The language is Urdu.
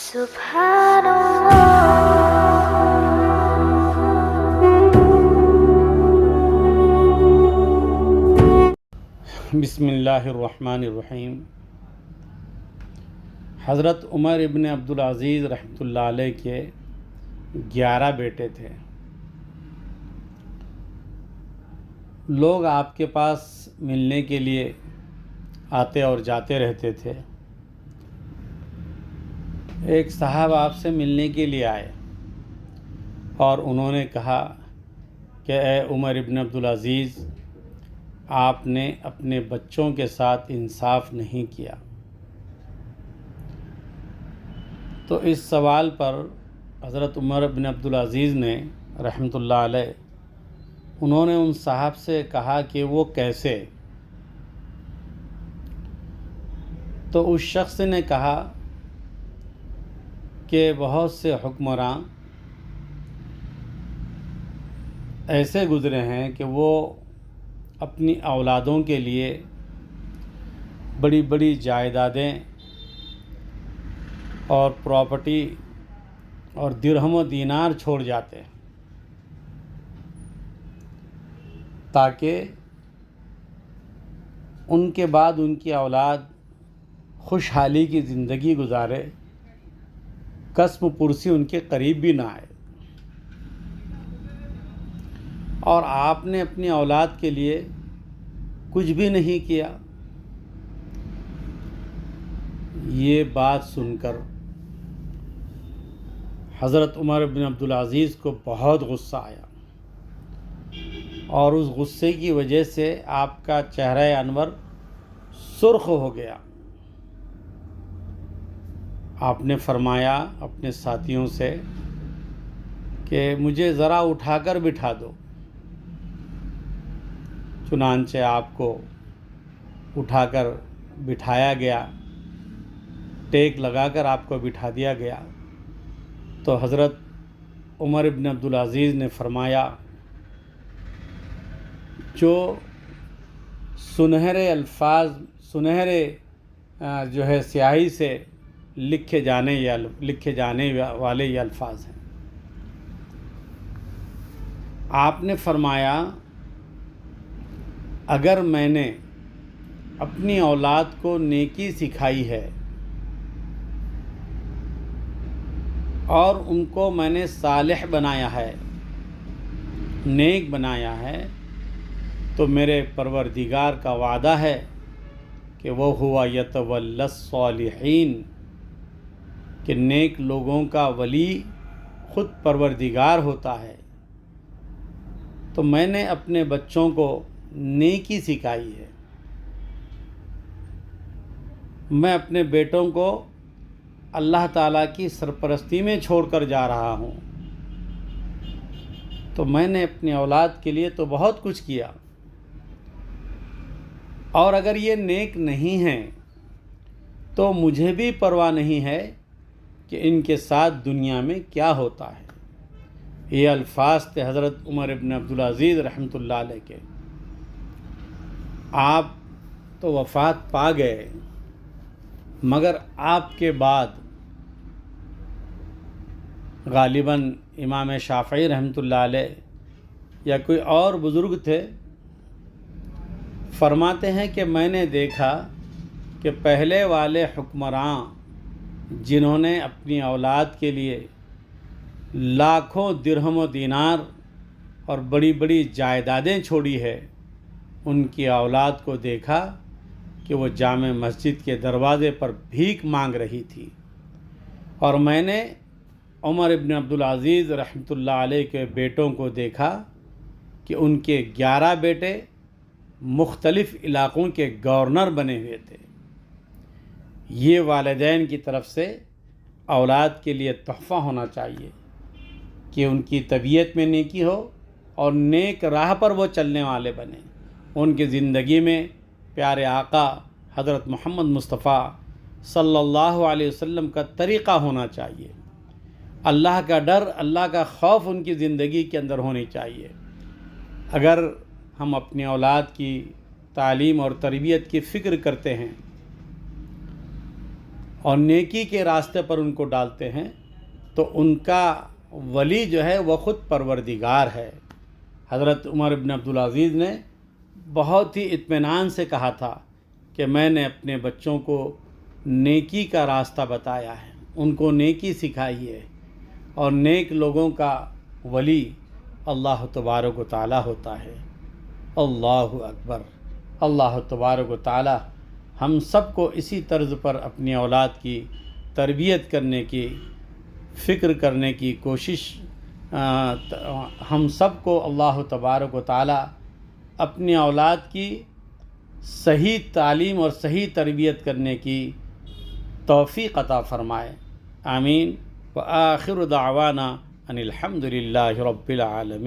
سبحان بسم اللہ الرحمن الرحیم۔ حضرت عمر ابن عبدالعزیز رحمۃ اللہ علیہ کے 11 بیٹے تھے۔ لوگ آپ کے پاس ملنے کے لیے آتے اور جاتے رہتے تھے۔ ایک صاحب آپ سے ملنے کے لیے آئے اور انہوں نے کہا کہ اے عمر ابن عبدالعزیز، آپ نے اپنے بچوں کے ساتھ انصاف نہیں کیا۔ تو اس سوال پر حضرت عمر بن عبدالعزیز نے رحمۃ اللہ علیہ انہوں نے ان صاحب سے کہا کہ وہ کیسے؟ تو اس شخص نے کہا کہ بہت سے حکمراں ایسے گزرے ہیں کہ وہ اپنی اولادوں کے لیے بڑی بڑی جائیدادیں اور پراپرٹی اور درہم و دینار چھوڑ جاتے ہیں تاکہ ان کے بعد ان کی اولاد خوشحالی کی زندگی گزارے، قسم پرسی ان کے قریب بھی نہ آئے۔ اور آپ نے اپنی اولاد کے لیے کچھ بھی نہیں کیا۔ یہ بات سن کر حضرت عمر بن عبدالعزیز کو بہت غصہ آیا اور اس غصے کی وجہ سے آپ کا چہرہ انور سرخ ہو گیا۔ آپ نے فرمایا اپنے ساتھیوں سے کہ مجھے ذرا اٹھا کر بٹھا دو۔ چنانچہ آپ کو اٹھا کر بٹھایا گیا، ٹیک لگا کر آپ کو بٹھا دیا گیا۔ تو حضرت عمر بن عبدالعزیز نے فرمایا، جو سنہرے الفاظ جو ہے سیاہی سے لکھے جانے والے یہ الفاظ ہیں۔ آپ نے فرمایا، اگر میں نے اپنی اولاد کو نیکی سکھائی ہے اور ان کو میں نے صالح بنایا ہے، نیک بنایا ہے، تو میرے پروردگار کا وعدہ ہے کہ وہ ہوا یتولی الصالحین، کہ نیک لوگوں کا ولی خود پروردگار ہوتا ہے۔ تو میں نے اپنے بچوں کو نیکی سکھائی ہے۔ میں اپنے بیٹوں کو اللہ تعالیٰ کی سرپرستی میں چھوڑ کر جا رہا ہوں۔ تو میں نے اپنی اولاد کے لیے تو بہت کچھ کیا، اور اگر یہ نیک نہیں ہیں تو مجھے بھی پرواہ نہیں ہے کہ ان کے ساتھ دنیا میں کیا ہوتا ہے۔ یہ الفاظ تھے حضرت عمر ابن عبدالعزیز رحمۃ اللہ علیہ کے۔ آپ تو وفات پا گئے، مگر آپ کے بعد غالباً امام شافعی رحمۃ اللہ علیہ یا کوئی اور بزرگ تھے، فرماتے ہیں کہ میں نے دیکھا کہ پہلے والے حکمراں جنہوں نے اپنی اولاد کے لیے لاکھوں درہم و دینار اور بڑی بڑی جائیدادیں چھوڑی ہے، ان کی اولاد کو دیکھا کہ وہ جامع مسجد کے دروازے پر بھیک مانگ رہی تھی، اور میں نے عمر ابن عبدالعزیز رحمۃ اللہ علیہ کے بیٹوں کو دیکھا کہ ان کے 11 بیٹے مختلف علاقوں کے گورنر بنے ہوئے تھے۔ یہ والدین کی طرف سے اولاد کے لیے تحفہ ہونا چاہیے کہ ان کی طبیعت میں نیکی ہو اور نیک راہ پر وہ چلنے والے بنیں۔ ان کی زندگی میں پیارے آقا حضرت محمد مصطفیٰ صلی اللہ علیہ وسلم کا طریقہ ہونا چاہیے۔ اللہ کا ڈر، اللہ کا خوف ان کی زندگی کے اندر ہونی چاہیے۔ اگر ہم اپنی اولاد کی تعلیم اور تربیت کی فکر کرتے ہیں اور نیکی کے راستے پر ان کو ڈالتے ہیں تو ان کا ولی جو ہے وہ خود پروردگار ہے۔ حضرت عمر بن عبدالعزیز نے بہت ہی اطمینان سے کہا تھا کہ میں نے اپنے بچوں کو نیکی کا راستہ بتایا ہے، ان کو نیکی سکھائی ہے، اور نیک لوگوں کا ولی اللہ تبارک و تعالی ہوتا ہے۔ اللہ اکبر۔ اللہ تبارک و تعالی ہم سب کو اسی طرز پر اپنی اولاد کی تربیت کرنے کی، فکر کرنے کی کوشش، ہم سب کو اللہ تبارک و تعالی اپنی اولاد کی صحیح تعلیم اور صحیح تربیت کرنے کی توفیق عطا فرمائے۔ آمین۔ وآخر دعوانا ان الحمد للہ رب العالمین۔